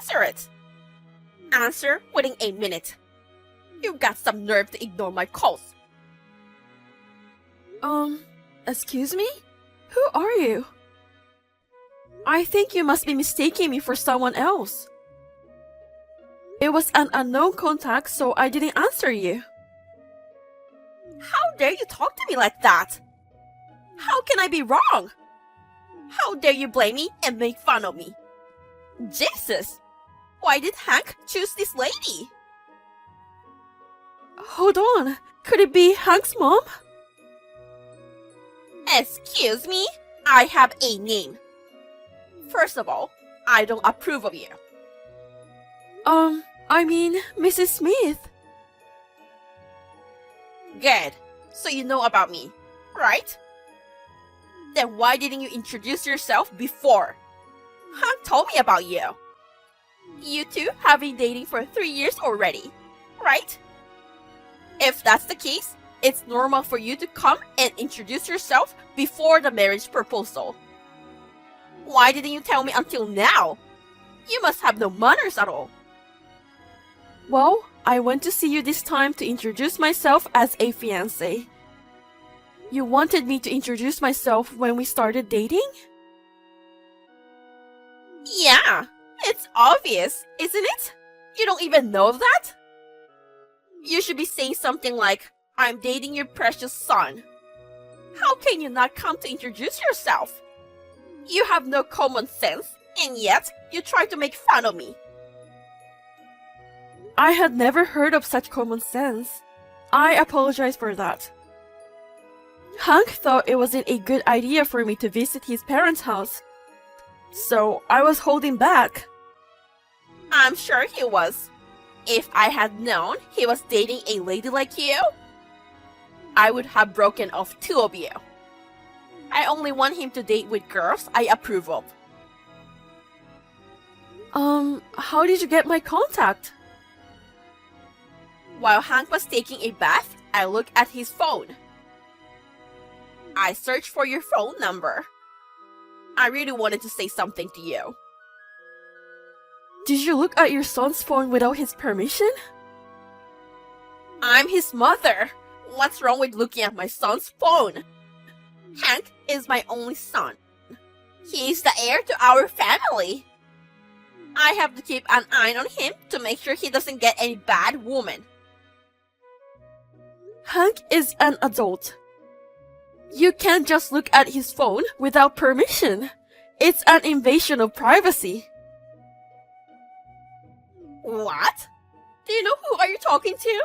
answer it. Answer within a minute. You've got some nerve to ignore my calls. Excuse me? Who are you? I think you must be mistaking me for someone else. It was an unknown contact, so I didn't answer you. How dare you talk to me like that? How can I be wrong? How dare you blame me and make fun of me? Jesus! Why did Hank choose this lady? Hold on. Could it be Hank's mom? Excuse me? I have a name. First of all, I don't approve of you. I mean, Mrs. Smith. Good. So you know about me, right? Then why didn't you introduce yourself before? Hank told me about you. You two have been dating for 3 years already, right? If that's the case, it's normal for you to come and introduce yourself before the marriage proposal. Why didn't you tell me until now? You must have no manners at all. Well, I went to see you this time to introduce myself as a fiancé. You wanted me to introduce myself when we started dating? Yeah, it's obvious, isn't it? You don't even know that? You should be saying something like, I'm dating your precious son. How can you not come to introduce yourself? You have no common sense, and yet you try to make fun of me. I had never heard of such common sense. I apologize for that. Hank thought it wasn't a good idea for me to visit his parents' house, so I was holding back. I'm sure he was. If I had known he was dating a lady like you, I would have broken off 2 of you. I only want him to date with girls I approve of. How did you get my contact? While Hank was taking a bath, I looked at his phone. I searched for your phone number. I really wanted to say something to you. Did you look at your son's phone without his permission? I'm his mother. What's wrong with looking at my son's phone? Hank is my only son. He is the heir to our family. I have to keep an eye on him to make sure he doesn't get any bad woman. Hank is an adult. You can't just look at his phone without permission. It's an invasion of privacy. What? Do you know who are you talking to?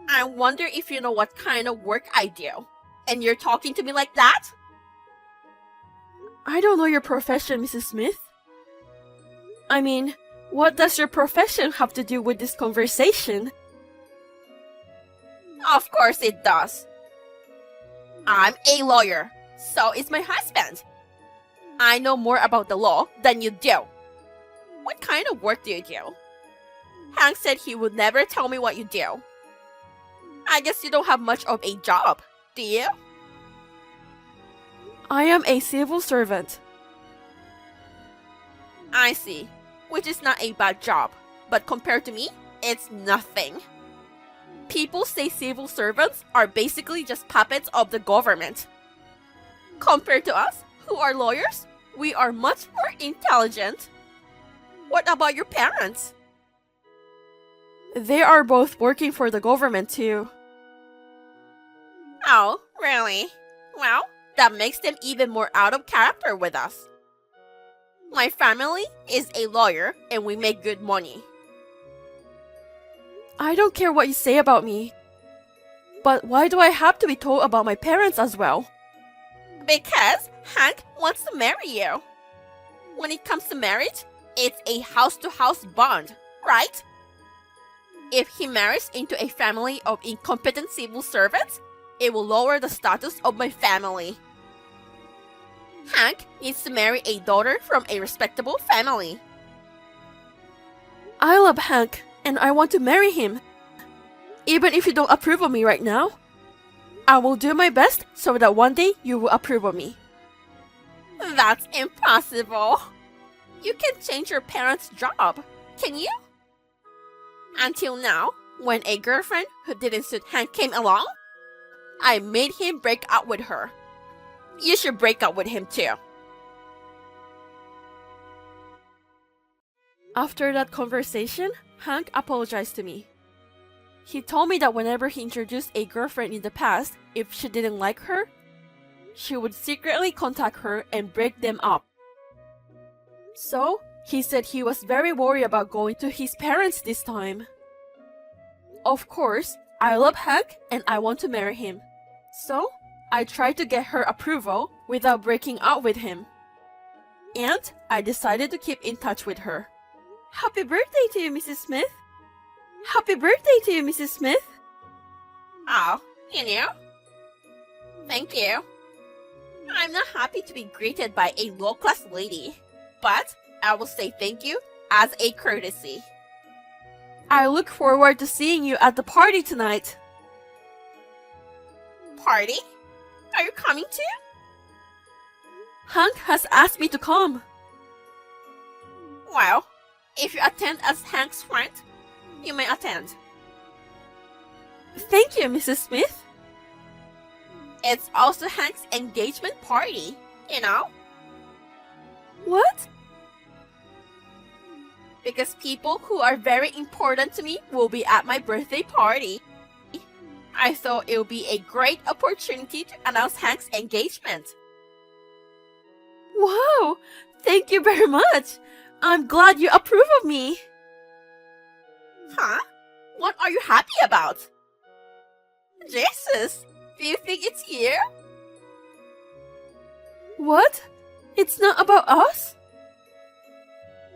I wonder if you know what kind of work I do. And you're talking to me like that? I don't know your profession, Mrs. Smith. I mean, what does your profession have to do with this conversation? Of course it does. I'm a lawyer. So is my husband. I know more about the law than you do. What kind of work do you do? Hank said he would never tell me what you do. I guess you don't have much of a job, do you? I am a civil servant. I see. Which is not a bad job. But compared to me, it's nothing. People say civil servants are basically just puppets of the government. Compared to us, who are lawyers, we are much more intelligent. What about your parents? They are both working for the government too. Oh, really? Well, that makes them even more out of character with us. My family is a lawyer and we make good money. I don't care what you say about me. But why do I have to be told about my parents as well? Because Hank wants to marry you. When it comes to marriage, it's a house-to-house bond, right? If he marries into a family of incompetent civil servants, it will lower the status of my family. Hank needs to marry a daughter from a respectable family. I love Hank, and I want to marry him. Even if you don't approve of me right now, I will do my best so that one day you will approve of me. That's impossible. You can change your parents' job, can you? Until now, when a girlfriend who didn't suit Hank came along, I made him break up with her. You should break up with him too. After that conversation, Hank apologized to me. He told me that whenever he introduced a girlfriend in the past, if she didn't like her, she would secretly contact her and break them up. So, he said he was very worried about going to his parents this time. Of course, I love Hank and I want to marry him. So, I tried to get her approval without breaking up with him. And I decided to keep in touch with her. Happy birthday to you, Mrs. Smith! Happy birthday to you, Mrs. Smith! Oh, you know? Thank you. I'm not happy to be greeted by a low-class lady, but I will say thank you as a courtesy. I look forward to seeing you at the party tonight. Party? Are you coming too? Hank has asked me to come. Well, if you attend as Hank's friend, you may attend. Thank you, Mrs. Smith. It's also Hank's engagement party, you know? What? Because people who are very important to me will be at my birthday party. I thought it would be a great opportunity to announce Hank's engagement. Wow! Thank you very much! I'm glad you approve of me! Huh? What are you happy about? Jesus, do you think it's you? What? It's not about us?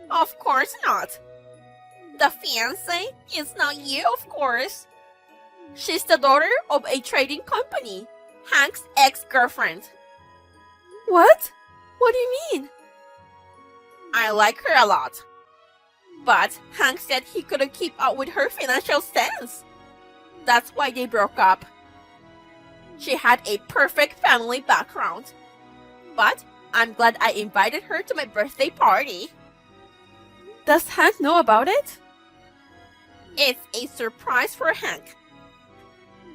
Of course not. The fiancé is not you, of course. She's the daughter of a trading company, Hank's ex-girlfriend. What? What do you mean? I like her a lot. But Hank said he couldn't keep up with her financial stance. That's why they broke up. She had a perfect family background. But I'm glad I invited her to my birthday party. Does Hank know about it? It's a surprise for Hank.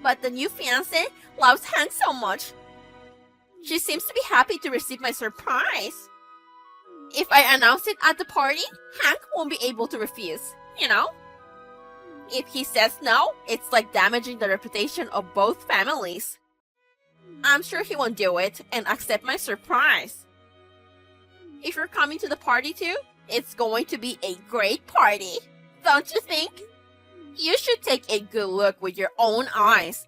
But the new fiancé loves Hank so much. She seems to be happy to receive my surprise. If I announce it at the party, Hank won't be able to refuse, you know? If he says no, it's like damaging the reputation of both families. I'm sure he won't do it and accept my surprise. If you're coming to the party too, it's going to be a great party, don't you think? You should take a good look with your own eyes.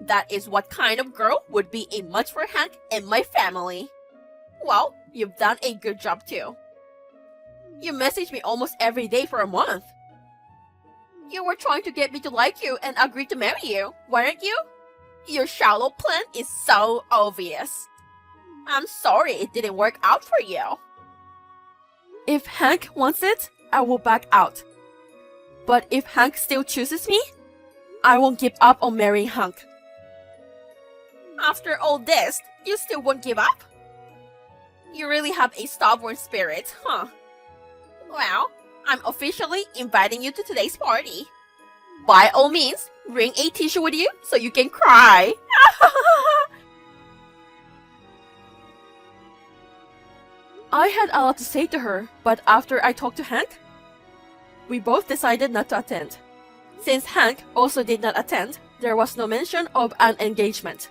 That is what kind of girl would be a match for Hank and my family. Well, you've done a good job too. You message me almost every day for a month. You were trying to get me to like you and agree to marry you, weren't you? Your shallow plan is so obvious. I'm sorry it didn't work out for you. If Hank wants it, I will back out. But if Hank still chooses me, I won't give up on marrying Hank. After all this, you still won't give up? You really have a stubborn spirit, huh? Well, I'm officially inviting you to today's party. By all means, bring a tissue with you so you can cry. I had a lot to say to her, but after I talked to Hank, we both decided not to attend. Since Hank also did not attend, there was no mention of an engagement.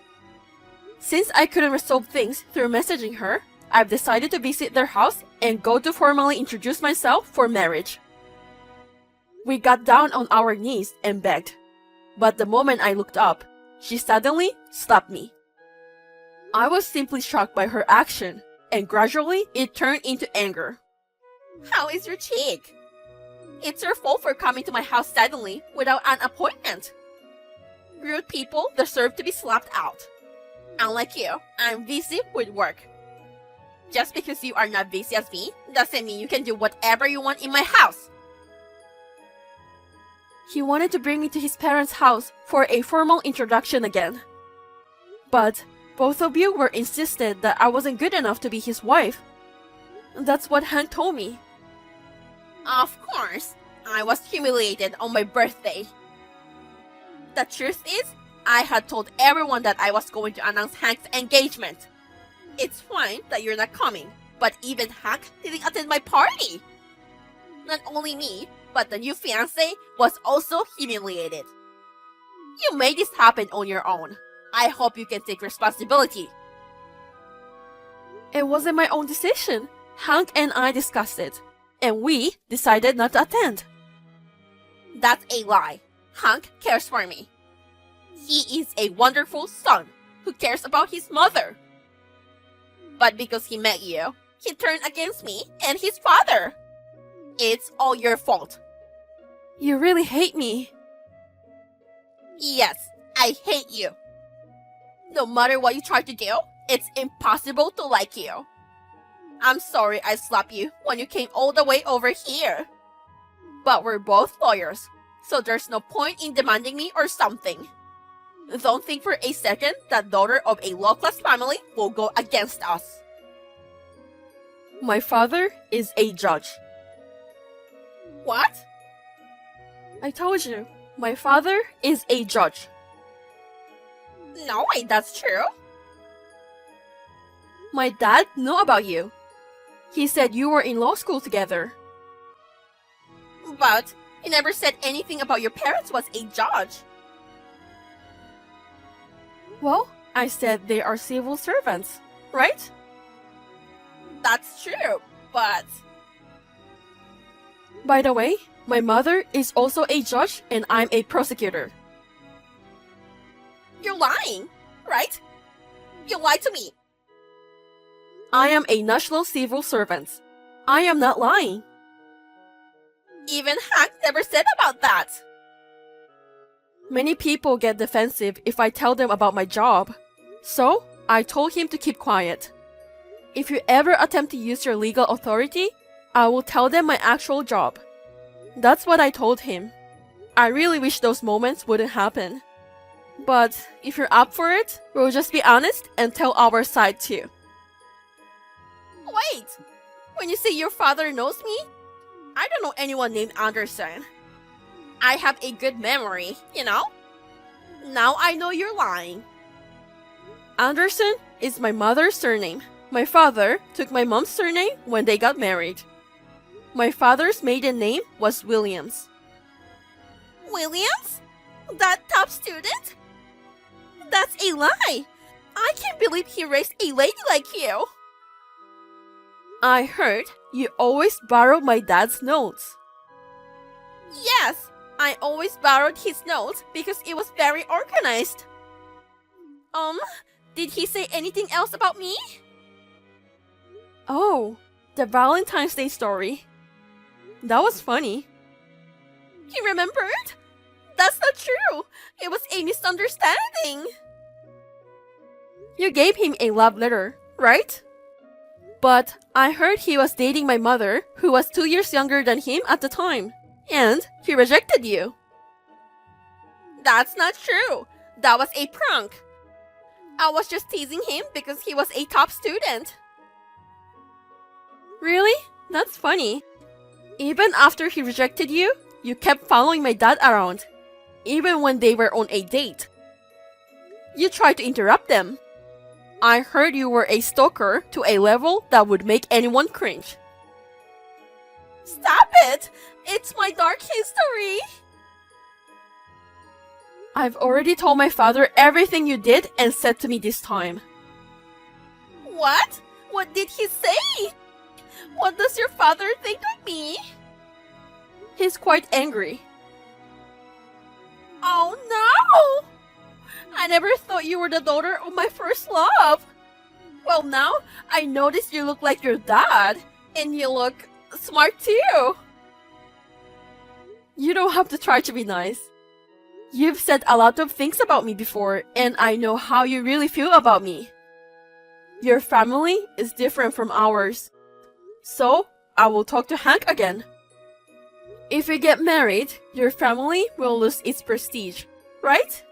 Since I couldn't resolve things through messaging her, I've decided to visit their house and go to formally introduce myself for marriage. We got down on our knees and begged, but the moment I looked up, she suddenly slapped me. I was simply shocked by her action, and gradually it turned into anger. How is your cheek? It's your fault for coming to my house suddenly without an appointment. Rude people deserve to be slapped out. Unlike you, I'm busy with work. Just because you are not busy as me doesn't mean you can do whatever you want in my house. He wanted to bring me to his parents' house for a formal introduction again. But both of you were insisted that I wasn't good enough to be his wife. That's what Hank told me. Of course, I was humiliated on my birthday. The truth is, I had told everyone that I was going to announce Hank's engagement. It's fine that you're not coming, but even Hank didn't attend my party. Not only me, but the new fiancé was also humiliated. You made this happen on your own. I hope you can take responsibility. It wasn't my own decision. Hank and I discussed it, and we decided not to attend. That's a lie. Hank cares for me. He is a wonderful son who cares about his mother. But because he met you, he turned against me and his father. It's all your fault. You really hate me. Yes, I hate you. No matter what you try to do, it's impossible to like you. I'm sorry I slapped you when you came all the way over here. But we're both lawyers, so there's no point in demanding me or something. Don't think for a second that daughter of a low-class family will go against us. My father is a judge. What? I told you, my father is a judge. No way, that's true. My dad knew about you. He said you were in law school together. But he never said anything about your parents was a judge. Well, I said they are civil servants, right? That's true, but... By the way, my mother is also a judge and I'm a prosecutor. You're lying, right? You lied to me. I am a national civil servant. I am not lying. Even Hank never said about that. Many people get defensive if I tell them about my job. So, I told him to keep quiet. If you ever attempt to use your legal authority, I will tell them my actual job. That's what I told him. I really wish those moments wouldn't happen. But if you're up for it, we'll just be honest and tell our side too. Wait! When you say your father knows me, I don't know anyone named Anderson. I have a good memory, you know? Now I know you're lying. Anderson is my mother's surname. My father took my mom's surname when they got married. My father's maiden name was Williams. Williams? That top student? That's a lie! I can't believe he raised a lady like you! I heard you always borrow my dad's notes. Yes, I always borrowed his notes because it was very organized. Did he say anything else about me? Oh, the Valentine's Day story. That was funny. He remembered? That's not true. It was a misunderstanding. You gave him a love letter, right? But I heard he was dating my mother, who was 2 years younger than him at the time, and he rejected you. That's not true. That was a prank. I was just teasing him because he was a top student. Really? That's funny. Even after he rejected you, you kept following my dad around, even when they were on a date. You tried to interrupt them. I heard you were a stalker to a level that would make anyone cringe. Stop it! It's my dark history! I've already told my father everything you did and said to me this time. What? What did he say? What does your father think of me? He's quite angry. Oh no! I never thought you were the daughter of my first love. Well, now I notice you look like your dad, and you look smart too. You don't have to try to be nice. You've said a lot of things about me before, and I know how you really feel about me. Your family is different from ours. So, I will talk to Hank again. If you get married, your family will lose its prestige, right?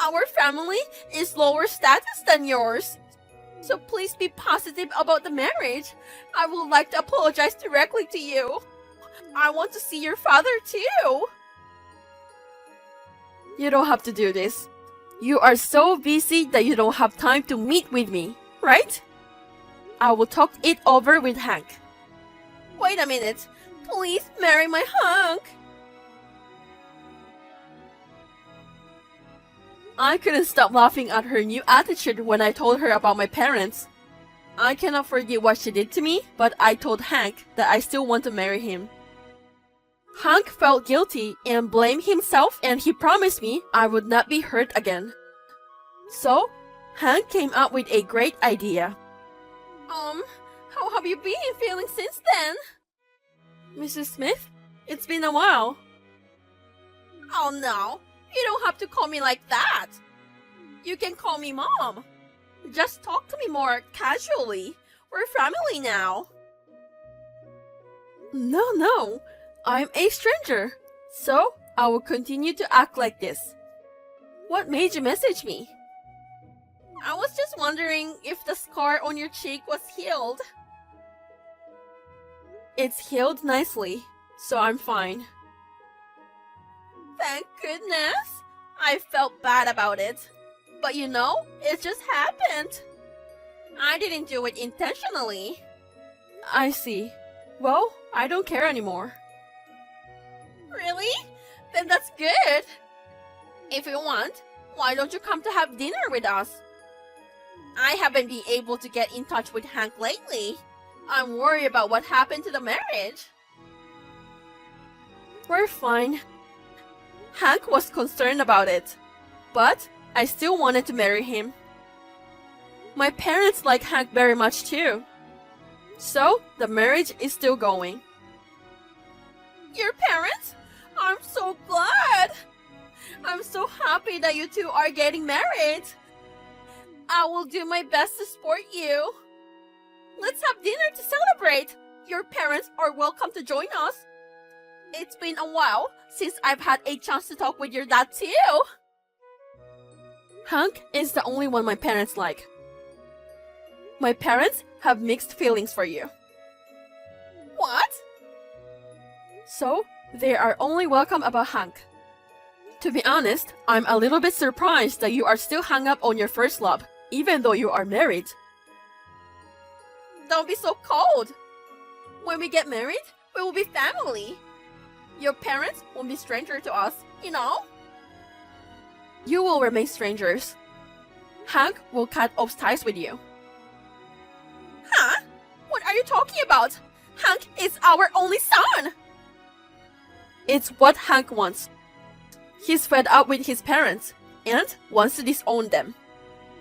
Our family is lower status than yours. So please be positive about the marriage. I would like to apologize directly to you. I want to see your father too. You don't have to do this. You are so busy that you don't have time to meet with me, right? I will talk it over with Hank. Wait a minute. Please marry my Hank. I couldn't stop laughing at her new attitude when I told her about my parents. I cannot forget what she did to me, but I told Hank that I still want to marry him. Hank felt guilty and blamed himself, and he promised me I would not be hurt again. So, Hank came up with a great idea. How have you been feeling since then? Mrs. Smith, it's been a while. Oh no, you don't have to call me like that. You can call me Mom. Just talk to me more casually. We're family now. No, I'm a stranger. So, I will continue to act like this. What made you message me? I was just wondering if the scar on your cheek was healed. It's healed nicely, so I'm fine. Thank goodness. I felt bad about it. But you know, it just happened. I didn't do it intentionally. I see. Well, I don't care anymore. Really? Then that's good. If you want, why don't you come to have dinner with us? I haven't been able to get in touch with Hank lately. I'm worried about what happened to the marriage. We're fine. Hank was concerned about it, but I still wanted to marry him. My parents like Hank very much too. So, the marriage is still going. Your parents? I'm so glad. I'm so happy that you two are getting married. I will do my best to support you. Let's have dinner to celebrate. Your parents are welcome to join us. It's been a while since I've had a chance to talk with your dad too. Hank is the only one my parents like. My parents have mixed feelings for you. What? So, they are only welcome about Hank. To be honest, I'm a little bit surprised that you are still hung up on your first love, even though you are married. Don't be so cold. When we get married, we will be family. Your parents won't be stranger to us, you know? You will remain strangers. Hank will cut off ties with you. Huh? What are you talking about? Hank is our only son. It's what Hank wants. He's fed up with his parents and wants to disown them.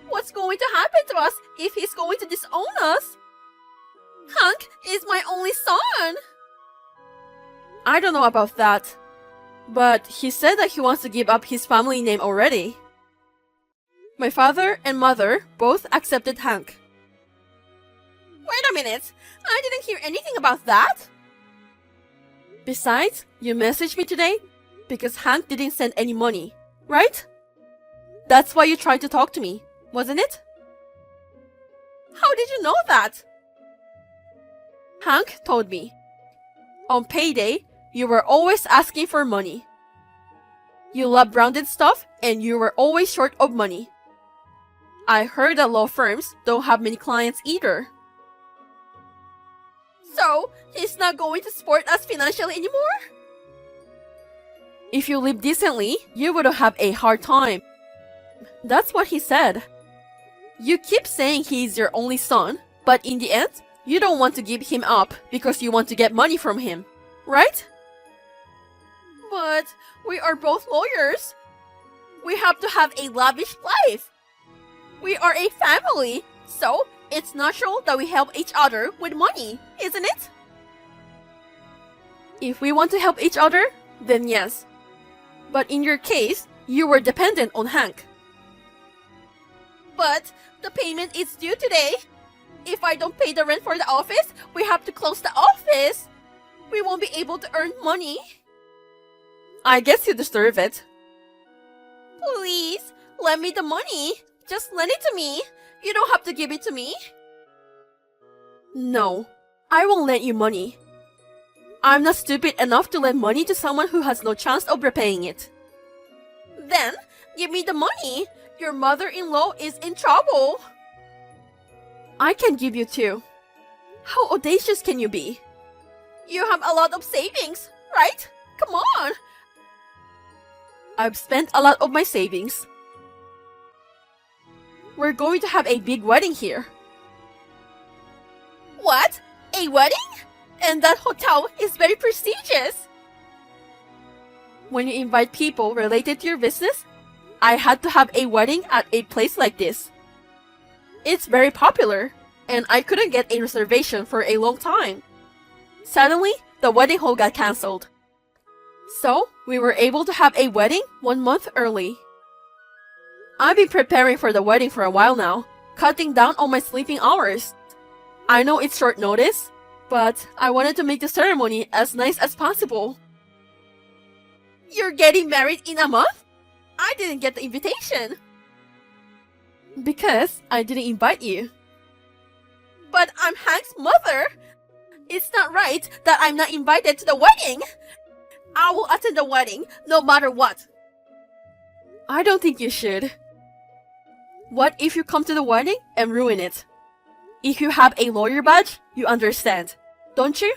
What's going to happen to us if he's going to disown us? Hank is my only son. I don't know about that, but he said that he wants to give up his family name already. My father and mother both accepted Hank. Wait a minute, I didn't hear anything about that. Besides, you messaged me today because Hank didn't send any money, right? That's why you tried to talk to me, wasn't it? How did you know that? Hank told me. On payday, you were always asking for money. You love branded stuff and you were always short of money. I heard that law firms don't have many clients either. So, he's not going to support us financially anymore? If you live decently, you wouldn't have a hard time. That's what he said. You keep saying he's your only son, but in the end, you don't want to give him up because you want to get money from him, right? But we are both lawyers. We have to have a lavish life. We are a family, so it's natural that we help each other with money, isn't it? If we want to help each other, then yes. But in your case, you were dependent on Hank. But the payment is due today. If I don't pay the rent for the office, we have to close the office. We won't be able to earn money. I guess you deserve it. Please, lend me the money. Just lend it to me. You don't have to give it to me. No, I won't lend you money. I'm not stupid enough to lend money to someone who has no chance of repaying it. Then, give me the money. Your mother-in-law is in trouble. I can give you two. How audacious can you be? You have a lot of savings, right? Come on. I've spent a lot of my savings. We're going to have a big wedding here. What? A wedding? And that hotel is very prestigious. When you invite people related to your business, I had to have a wedding at a place like this. It's very popular, and I couldn't get a reservation for a long time. Suddenly, the wedding hall got cancelled. So, we were able to have a wedding 1 month early. I've been preparing for the wedding for a while now, cutting down on my sleeping hours. I know it's short notice, but I wanted to make the ceremony as nice as possible. You're getting married in a month? I didn't get the invitation. Because I didn't invite you. But I'm Hank's mother. It's not right that I'm not invited to the wedding. I will attend the wedding no matter what. I don't think you should. What if you come to the wedding and ruin it? If you have a lawyer badge, you understand, don't you?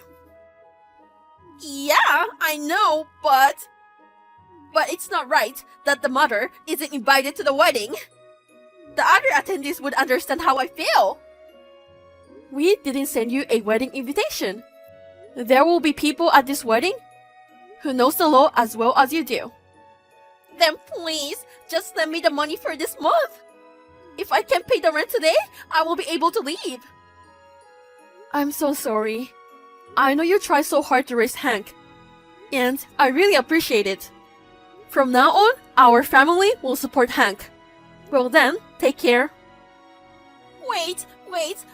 Yeah, I know, but it's not right that the mother isn't invited to the wedding. The other attendees would understand how I feel. We didn't send you a wedding invitation. There will be people at this wedding who knows the law as well as you do. Then please, just lend me the money for this month. If I can't pay the rent today, I won't be able to leave. I'm so sorry. I know you tried so hard to raise Hank, and I really appreciate it. From now on, our family will support Hank. Well then, take care. Wait,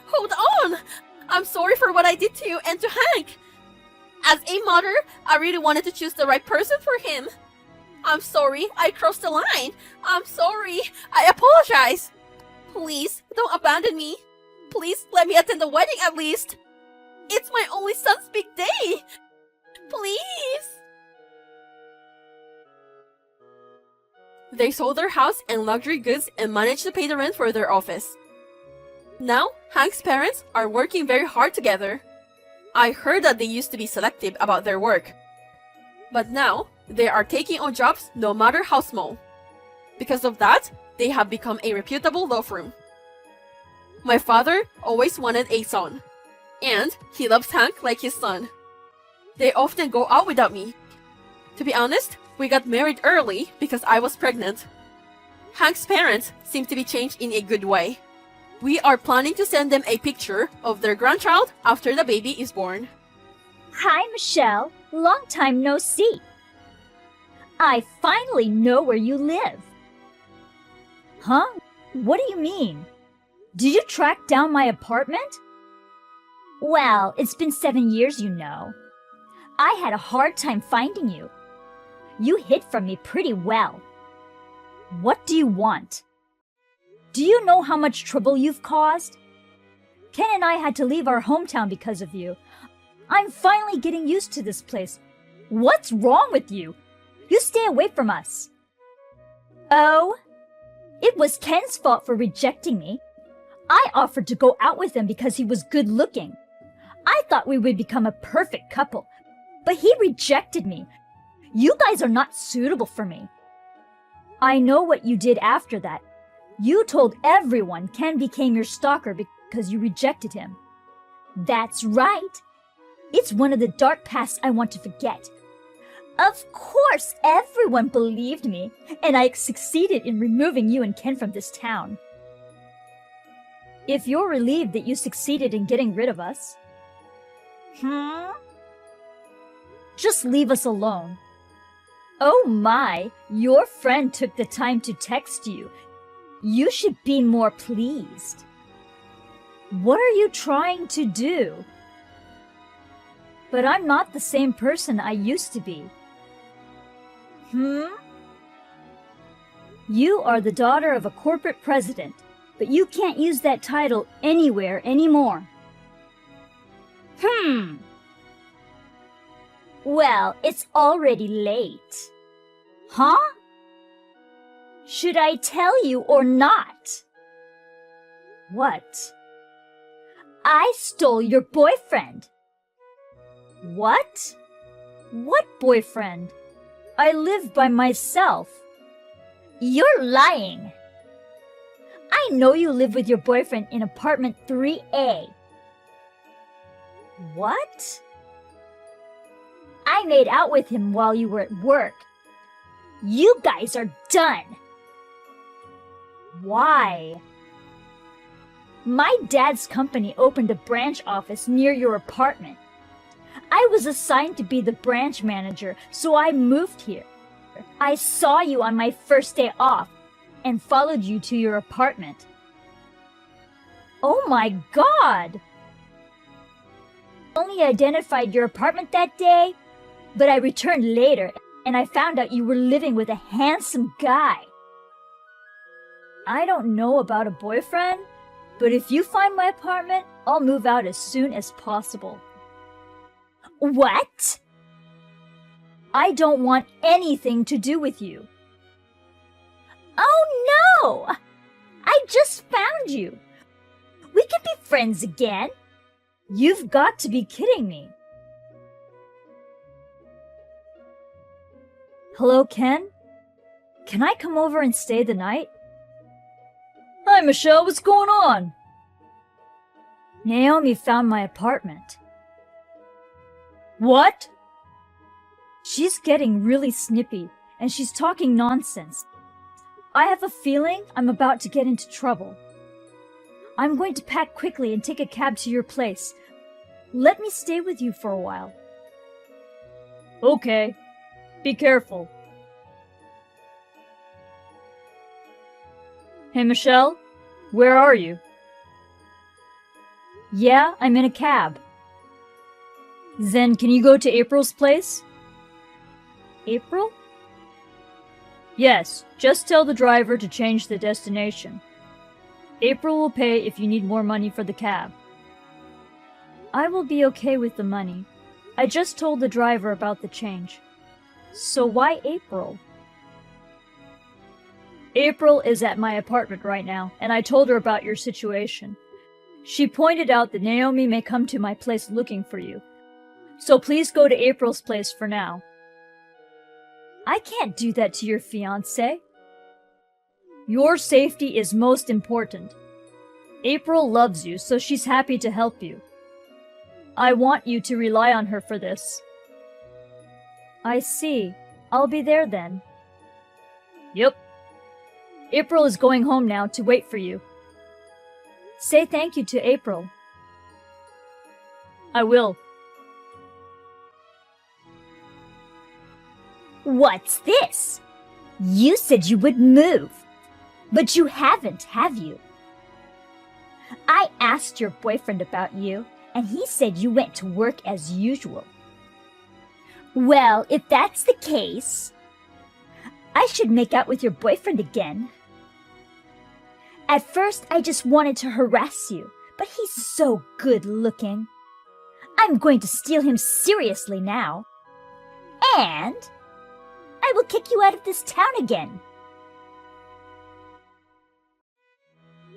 hold on! I'm sorry for what I did to you and to Hank. As a mother, I really wanted to choose the right person for him. I'm sorry, I crossed the line. I'm sorry, I apologize. Please, don't abandon me. Please, let me attend the wedding at least. It's my only son's big day. Please. They sold their house and luxury goods and managed to pay the rent for their office. Now, Hank's parents are working very hard together. I heard that they used to be selective about their work. But now, they are taking on jobs no matter how small. Because of that, they have become a reputable law firm. My father always wanted a son, and he loves Hank like his son. They often go out without me. To be honest, we got married early because I was pregnant. Hank's parents seem to be changed in a good way. We are planning to send them a picture of their grandchild after the baby is born. Hi, Michelle. Long time no see. I finally know where you live. Huh? What do you mean? Did you track down my apartment? Well, it's been 7 years, you know. I had a hard time finding you. You hid from me pretty well. What do you want? Do you know how much trouble you've caused? Ken and I had to leave our hometown because of you. I'm finally getting used to this place. What's wrong with you? You stay away from us. Oh, it was Ken's fault for rejecting me. I offered to go out with him because he was good looking. I thought we would become a perfect couple, but he rejected me. You guys are not suitable for me. I know what you did after that. You told everyone Ken became your stalker because you rejected him. That's right. It's one of the dark pasts I want to forget. Of course, everyone believed me, and I succeeded in removing you and Ken from this town. If you're relieved that you succeeded in getting rid of us, just leave us alone. Oh my, your friend took the time to text you. You should be more pleased. What are you trying to do? But I'm not the same person I used to be. You are the daughter of a corporate president. but you can't use that title anywhere anymore. Well, it's already late. Huh? Should I tell you or not? What? I stole your boyfriend. What? What boyfriend? I live by myself. You're lying. I know you live with your boyfriend in apartment 3A. What? I made out with him while you were at work. You guys are done. Why? My dad's company opened a branch office near your apartment. I was assigned to be the branch manager, so I moved here. I saw you on my first day off and followed you to your apartment. Oh my God! I only identified your apartment that day, but I returned later and I found out you were living with a handsome guy. I don't know about a boyfriend, but if you find my apartment, I'll move out as soon as possible. What? I don't want anything to do with you. Oh no! I just found you. We can be friends again. You've got to be kidding me. Hello, Ken? Can I come over and stay the night? Hi, Michelle. What's going on? Naomi found my apartment. What? She's getting really snippy, and she's talking nonsense. I have a feeling I'm about to get into trouble. I'm going to pack quickly and take a cab to your place. Let me stay with you for a while. Okay. Be careful. Hey, Michelle? Where are you? Yeah, I'm in a cab. Then can you go to April's place? April? Yes, just tell the driver to change the destination. April will pay if you need more money for the cab. I will be okay with the money. I just told the driver about the change. So why April? April is at my apartment right now, and I told her about your situation. She pointed out that Naomi may come to my place looking for you. So please go to April's place for now. I can't do that to your fiancé. Your safety is most important. April loves you, so she's happy to help you. I want you to rely on her for this. I see. I'll be there then. Yep. April is going home now to wait for you. Say thank you to April. I will. What's this? You said you would move, but you haven't, have you? I asked your boyfriend about you, and he said you went to work as usual. Well, if that's the case, I should make out with your boyfriend again. At first, I just wanted to harass you, but he's so good looking. I'm going to steal him seriously now. And I will kick you out of this town again.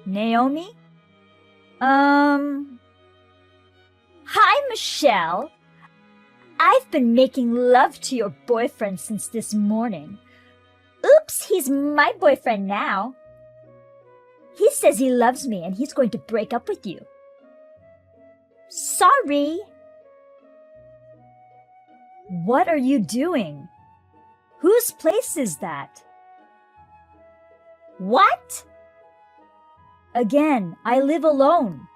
Naomi? Hi, Michelle. I've been making love to your boyfriend since this morning. Oops, he's my boyfriend now. He says he loves me and he's going to break up with you. Sorry. What are you doing? Whose place is that? What? Again, I live alone.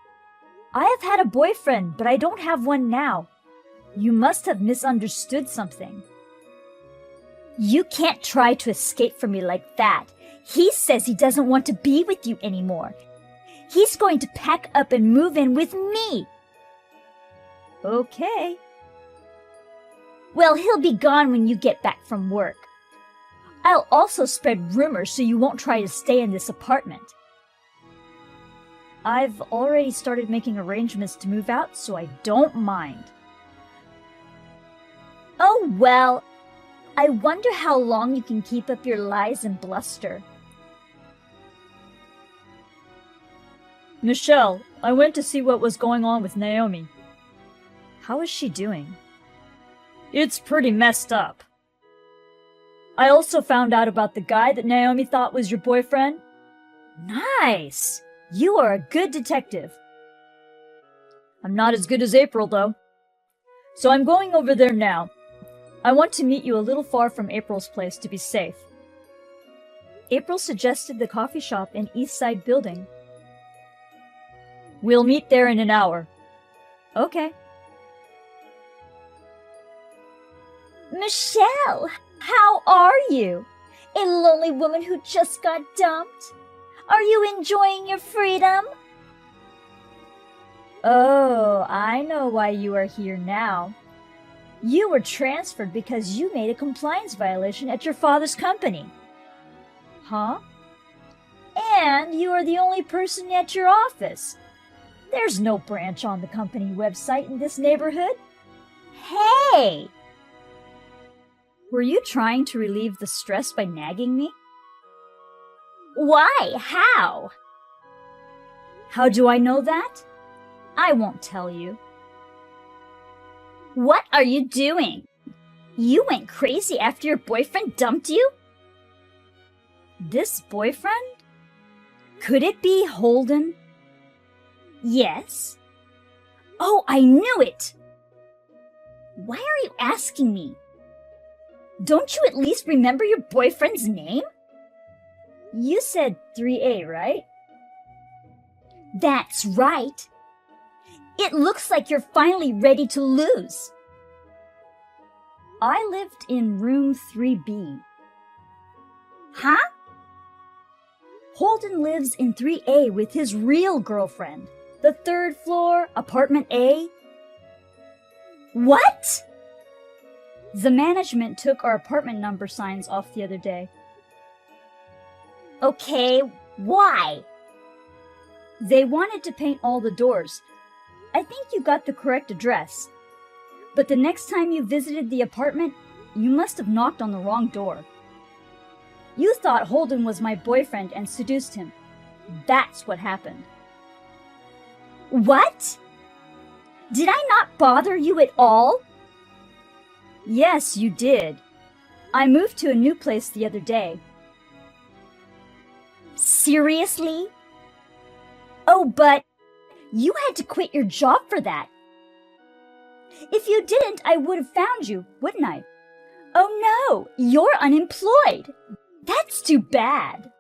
I have had a boyfriend, but I don't have one now. You must have misunderstood something. You can't try to escape from me like that. He says he doesn't want to be with you anymore. He's going to pack up and move in with me. Okay. Well, he'll be gone when you get back from work. I'll also spread rumors so you won't try to stay in this apartment. I've already started making arrangements to move out, so I don't mind. Oh, well, I wonder how long you can keep up your lies and bluster. Michelle, I went to see what was going on with Naomi. How is she doing? It's pretty messed up. I also found out about the guy that Naomi thought was your boyfriend. Nice! You are a good detective. I'm not as good as April, though. So I'm going over there now. I want to meet you a little far from April's place to be safe. April suggested the coffee shop in East Side Building. We'll meet there in an hour. Okay. Michelle, how are you? A lonely woman who just got dumped? Are you enjoying your freedom? Oh, I know why you are here now. You were transferred because you made a compliance violation at your father's company. Huh? And you are the only person at your office. There's no branch on the company website in this neighborhood. Hey! Were you trying to relieve the stress by nagging me? Why? How? How do I know that? I won't tell you. What are you doing? You went crazy after your boyfriend dumped you? This boyfriend? Could it be Holden? Yes. Oh, I knew it! Why are you asking me? Don't you at least remember your boyfriend's name? You said 3A, right? That's right. It looks like you're finally ready to lose. I lived in room 3B. Huh? Holden lives in 3A with his real girlfriend. The third floor, apartment A. What? The management took our apartment number signs off the other day. Okay, why? They wanted to paint all the doors. I think you got the correct address. But the next time you visited the apartment, you must have knocked on the wrong door. You thought Holden was my boyfriend and seduced him. That's what happened. What? Did I not bother you at all? Yes, you did. I moved to a new place the other day. Seriously? Oh, but you had to quit your job for that. If you didn't, I would have found you, wouldn't I? Oh no, you're unemployed. That's too bad.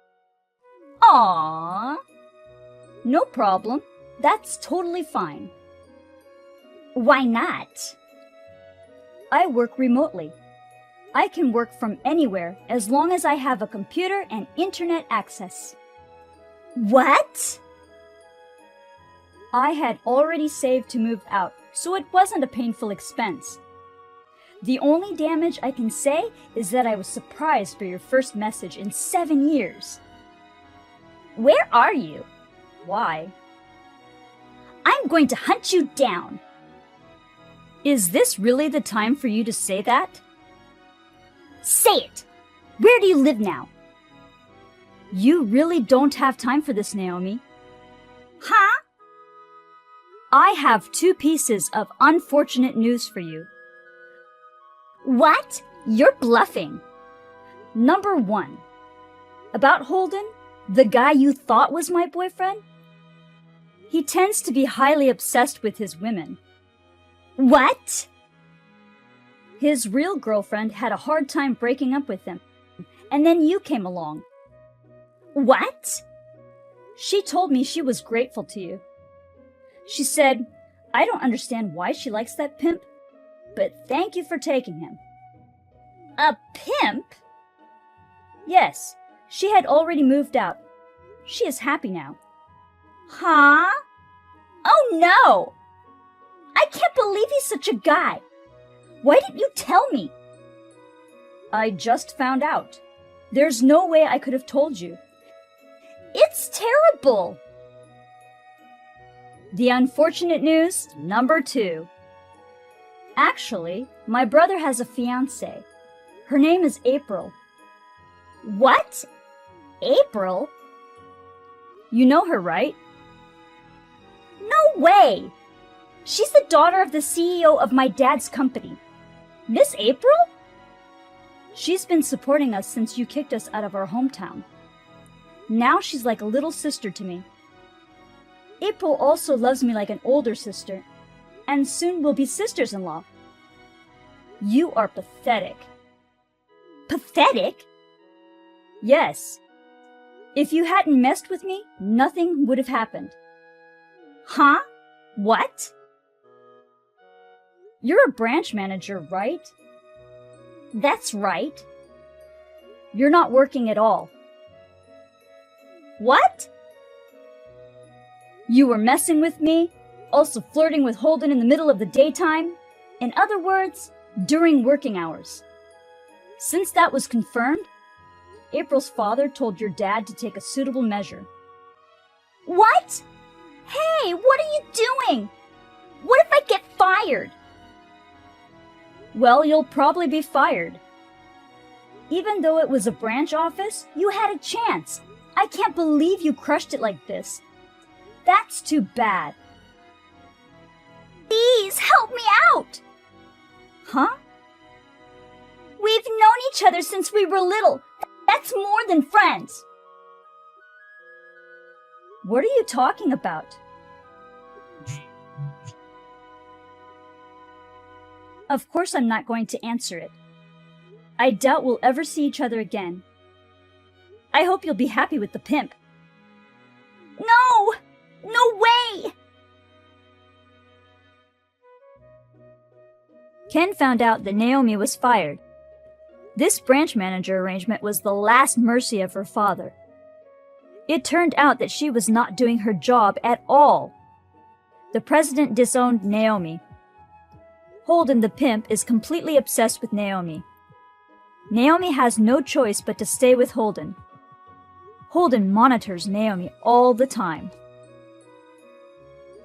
Aww. No problem. That's totally fine. Why not? I work remotely. I can work from anywhere as long as I have a computer and internet access. What? I had already saved to move out, so it wasn't a painful expense. The only damage I can say is that I was surprised by your first message in 7 years. Where are you? Why? I'm going to hunt you down. Is this really the time for you to say that? Say it! Where do you live now? You really don't have time for this, Naomi. Huh? I have 2 pieces of unfortunate news for you. What? You're bluffing. Number 1. About Holden, the guy you thought was my boyfriend? He tends to be highly obsessed with his women. What? His real girlfriend had a hard time breaking up with him, and then you came along. What? She told me she was grateful to you. She said, I don't understand why she likes that pimp, but thank you for taking him. A pimp? Yes, she had already moved out. She is happy now. Huh? Oh no! I can't believe he's such a guy. Why didn't you tell me? I just found out. There's no way I could have told you. It's terrible. The unfortunate news, number 2. Actually, my brother has a fiancée. Her name is April. What? April? You know her, right? No way! She's the daughter of the CEO of my dad's company. Miss April? She's been supporting us since you kicked us out of our hometown. Now she's like a little sister to me. April also loves me like an older sister, and soon we'll be sisters-in-law. You are pathetic. Pathetic? Yes. If you hadn't messed with me, nothing would have happened. Huh? What? You're a branch manager, right? That's right. You're not working at all. What? You were messing with me, also flirting with Holden in the middle of the daytime. In other words, during working hours. Since that was confirmed, April's father told your dad to take a suitable measure. What? Hey, what are you doing? What if I get fired? Well, you'll probably be fired. Even though it was a branch office, you had a chance. I can't believe you crushed it like this. That's too bad. Please help me out! Huh? We've known each other since we were little. That's more than friends. What are you talking about? Of course I'm not going to answer it. I doubt we'll ever see each other again. I hope you'll be happy with the pimp. No! No way! Ken found out that Naomi was fired. This branch manager arrangement was the last mercy of her father. It turned out that she was not doing her job at all. The president disowned Naomi. Holden the pimp is completely obsessed with Naomi. Naomi has no choice but to stay with Holden. Holden monitors Naomi all the time.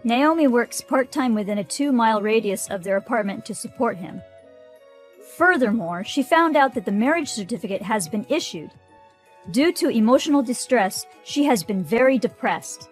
Naomi works part-time within a 2-mile radius of their apartment to support him. Furthermore, she found out that the marriage certificate has been issued. Due to emotional distress, she has been very depressed.